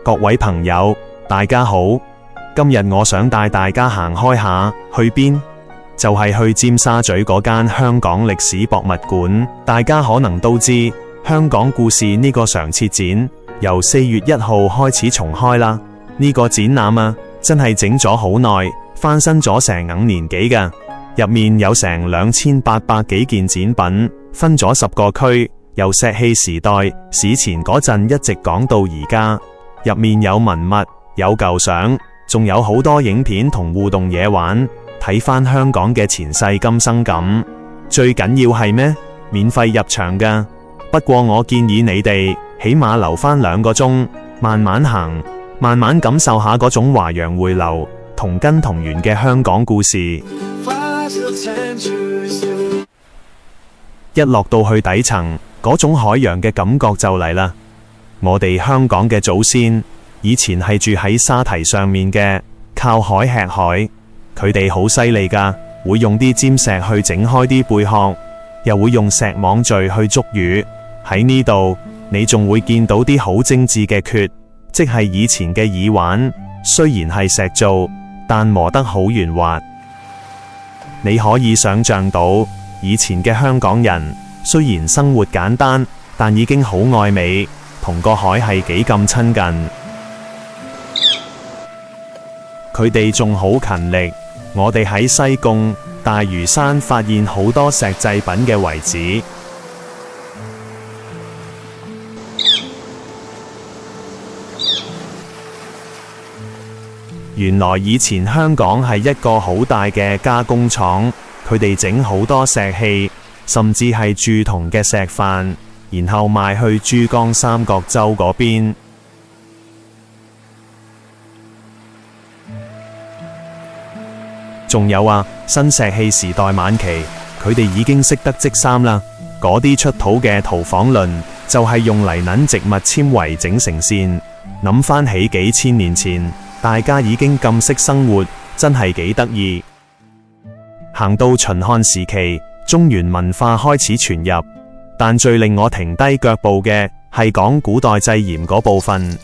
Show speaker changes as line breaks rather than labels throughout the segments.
各位朋友，大家好。今日我想帶大家行開下，去邊？就係去尖沙咀嗰間香港歷史博物館。大家可能都知，香港故事呢個常設展由4月1號開始重開啦。呢個展覽啊，真係整咗好耐，翻新咗成5年幾㗎。入面有成2800幾件展品，分咗10個區，由石器時代、史前嗰陣一直講到而家。入面有文物，有舊相，仲有好多影片同互動嘢玩，睇返香港嘅前世今生咁。最緊要係咩？免費入場㗎。不過我建議你哋起碼留返2個鐘，慢慢行，慢慢感受下嗰種華洋匯流、同根同源嘅香港故事。一落到去底層，嗰種海洋嘅感覺就嚟啦。我哋香港嘅祖先以前係住喺沙堤上面嘅，靠海吃海。佢哋好犀利㗎，會用啲尖石去整開啲貝殼，又會用石網墜去捉魚。喺呢度，你仲會見到啲好精緻嘅缺，即係以前嘅耳環，雖然係石做，但磨得好圓滑。你可以想象到，以前嘅香港人雖然生活簡單，但已經好愛美，同個海係幾咁親近。佢哋仲好勤力。我哋喺西貢、大嶼山發現好多石製品嘅遺址。原來以前香港係一個好大嘅加工廠，佢哋整好多石器，甚至係鑄銅嘅石範，然後賣去珠江三角洲嗰邊。仲有啊，新石器時代晚期，佢哋已經識得織衫啦。嗰啲出土嘅陶紡輪就係用泥濘植物纖維整成線。諗翻起幾千年前，大家已經咁識生活，真係幾得意。行到秦漢時期，中原文化開始傳入，但最令我停低腳步嘅係講古代製鹽嗰部分。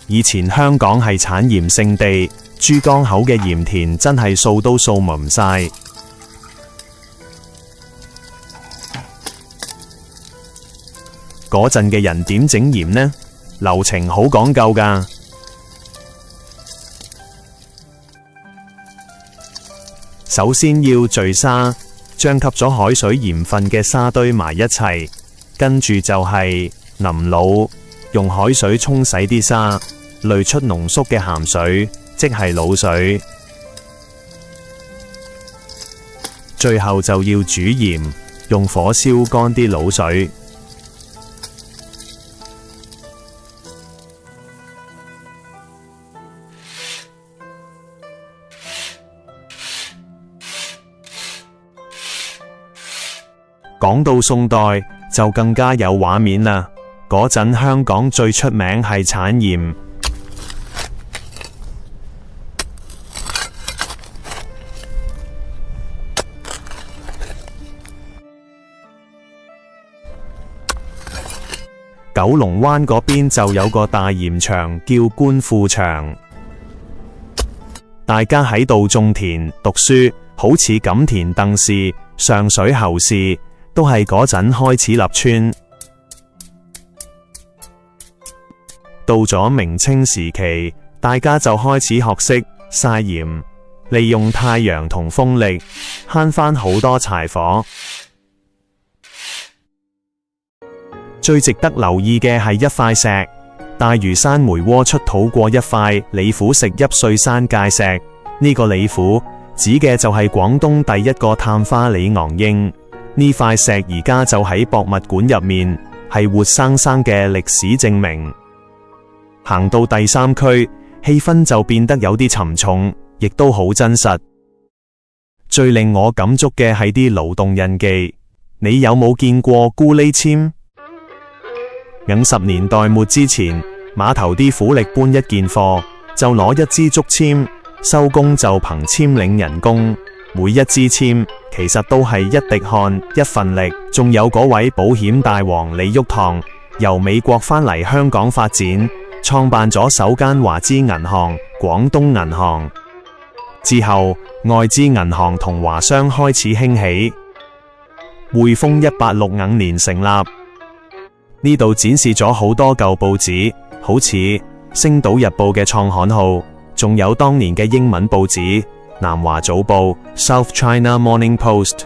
以前香港係產鹽聖地，珠江口嘅鹽田真係數都數唔晒。嗰陣嘅人點整鹽呢？流程好講究㗎。首先要聚沙，將吸咗海水鹽分嘅沙堆埋一齊，跟住就係淋滷，用海水沖洗啲沙，濾出濃縮嘅鹹水，即係滷水。最後就要煮鹽，用火燒乾啲滷水。講到宋代就更加有畫面啦。嗰陣香港最出名係產鹽，九龍灣嗰邊就有個大鹽場叫官富場，大家喺度種田讀書，好似錦田鄧氏、上水侯氏都係嗰陣開始立村。到咗明清時期，大家就開始學識曬鹽，利用太陽同風力，慳返好多柴火。最值得留意嘅係一塊石，大嶼山梅窩出土過一塊李府石邑碎山界石。呢個李府指嘅就係廣東第一個探花李昂英。呢塊石而家就喺博物館入面，係活生生嘅歷史證明。行到第3區，氣氛就變得有啲沉重，亦都好真實。最令我感觸嘅係啲勞動印記。你有冇見過咕喱簽？50年代末之前，碼頭啲苦力搬一件貨，就攞一支竹簽，收工就憑簽領人工。每一支簽其實都係一滴汗一份力。仲有嗰位保險大王李玉堂，由美國返嚟香港發展，創辦咗首間華資銀行廣東銀行。之後外資銀行同華商開始興起。匯豐1865年成立。呢度展示咗好多舊報紙，好似《星島日報》嘅創刊號，仲有當年嘅英文報紙《南華早報》（South China Morning Post）。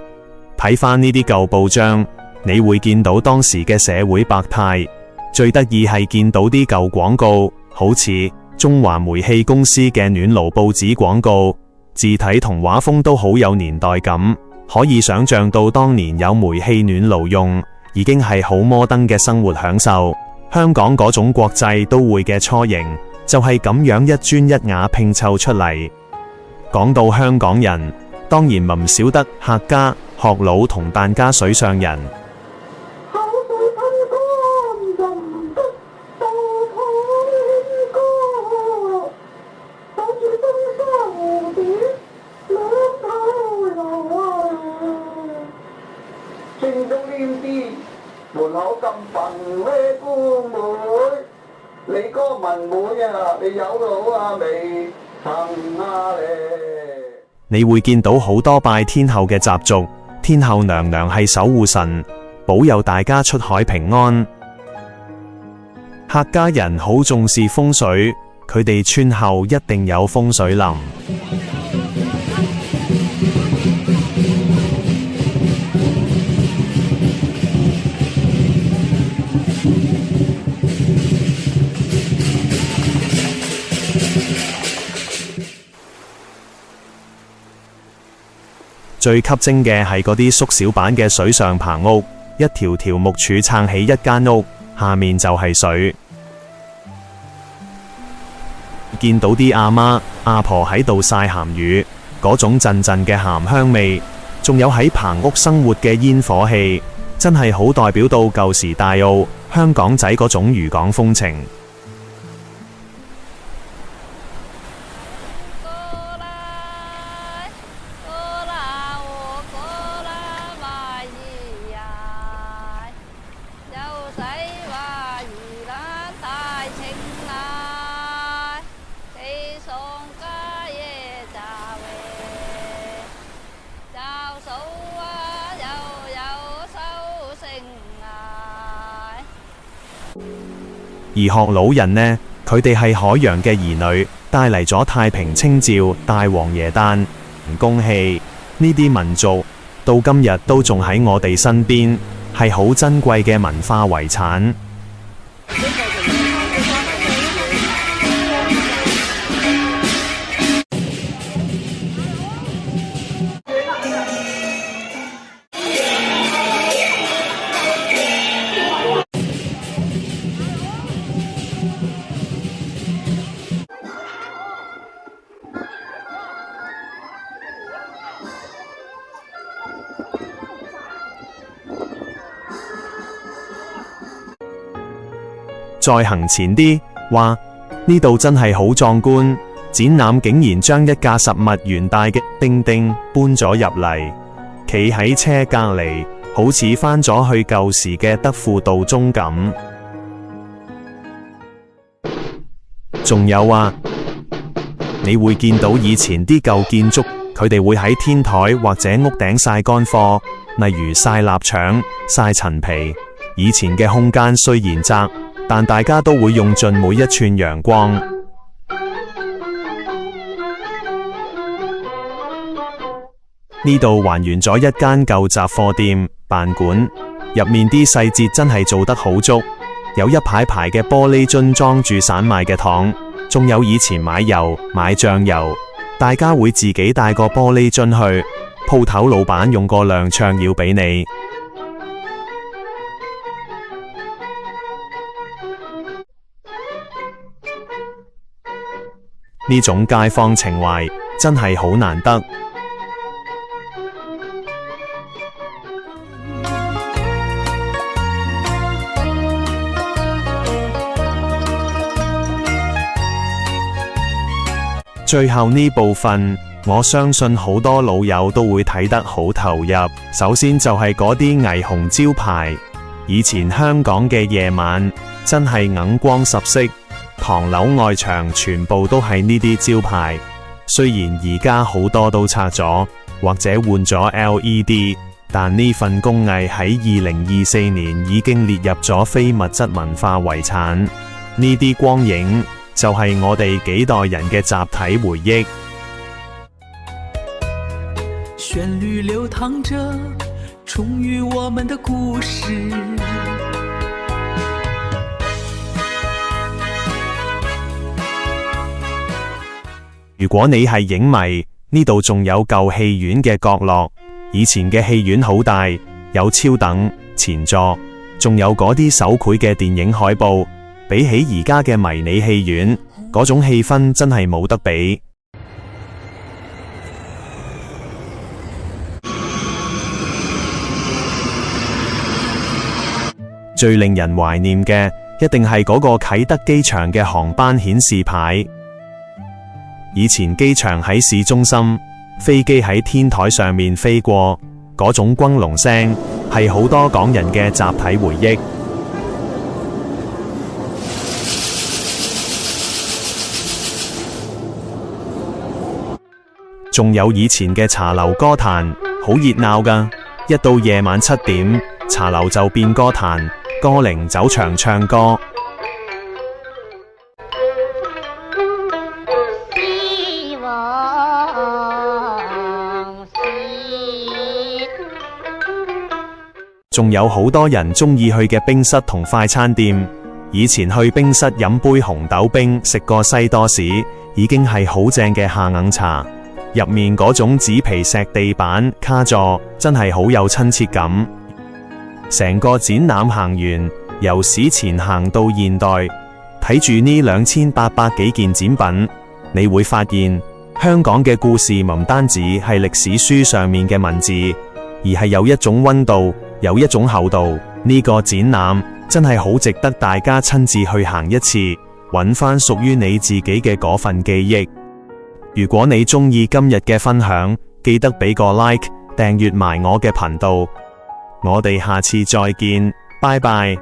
睇返呢啲舊報章，你會見到當時嘅社會百態。最得意係見到啲舊廣告，好似中華煤氣公司嘅暖爐報紙廣告，字體同畫風都好有年代感，可以想象到當年有煤氣暖爐用，已經係好摩登嘅生活享受。香港嗰種國際都會嘅雛形，就係咁樣一磚一瓦拼湊出嚟。講到香港人，當然唔少得客家、學佬同疍家水上人。
門口咁笨咩姑妹，你個文妹啊，你有腦啊未曾啊你？
你會見到好多拜天后嘅習俗，天后娘娘係守護神，保佑大家出海平安。客家人好重視風水，佢哋村後一定有風水林。最吸睛嘅係嗰啲縮小版嘅水上棚屋，一條條木柱撐起一間屋，下面就係水。見到啲阿媽阿婆喺度曬鹹魚，嗰種陣陣嘅鹹香味，仲有喺棚屋生活嘅煙火氣，真係好代表到舊時大澳香港仔嗰種漁港風情。而學老人呢，佢哋係海洋嘅兒女，帶嚟咗太平清醮、大王爺誕、公戲，呢啲民族到今日都仲喺我哋身邊，係好珍貴嘅文化遺產。再行前啲，哇！呢度真係好壯觀，展覽竟然將一架10米原大嘅叮叮搬咗入嚟，企喺車隔籬，好似返咗去舊時嘅德輔道中咁。仲有啊，你會見到以前啲舊建築，佢哋會喺天台或者屋頂曬乾貨，例如曬臘腸、曬陳皮。以前嘅空間雖然窄，但大家都會用盡每一寸陽光。呢度還原咗一間舊雜貨店辦館，入面啲細節真係做得好足，有一排排嘅玻璃樽裝住散賣嘅糖，仲有以前買油買醬油，大家會自己帶個玻璃樽去，鋪頭老闆用個量暢要俾你。呢種街坊情懷真係好難得。最後呢部分，我相信好多老友都會睇得好投入。首先就係嗰啲霓虹招牌，以前香港嘅夜晚真係銀光十色，唐樓外牆全部都係呢啲招牌。雖然而家好多都拆咗，或者換咗 LED， 但呢份工藝喺2024年已經列入咗非物質文化遺產。呢啲光影就係我哋幾代人嘅集體回憶。
旋律流淌着忠於我們的故事。
如果你係影迷，呢度仲有舊戲院嘅角落。以前嘅戲院好大，有超等、前座，仲有嗰啲手繪嘅電影海報。比起而家嘅迷你戲院，嗰種氣氛真係冇得比。最令人懷念嘅，一定係嗰個啟德機場嘅航班顯示牌。以前機場喺市中心，飛機喺天台上面飛過，嗰種轟隆聲係好多港人嘅集體回憶。仲有以前嘅茶樓歌壇，好熱鬧㗎。一到夜晚7點，茶樓就變歌壇，歌伶走場唱歌。仲有好多人鍾意去嘅冰室同快餐店。以前去冰室飲杯紅豆冰，食個西多士，已經係好正嘅下午茶。入面嗰種紙皮石地板卡座真係好有親切感。成個展覽行完，由史前行到現代，睇住呢2800幾件展品，你會發現香港嘅故事唔單止係歷史書上面嘅文字，而係有一種溫度，有一種厚度。呢個展覽真係好值得大家親自去行一次，揾返屬於你自己嘅嗰份記憶。如果你鍾意今日嘅分享，記得俾個 like，訂閱埋我嘅頻道。我哋下次再見，拜拜。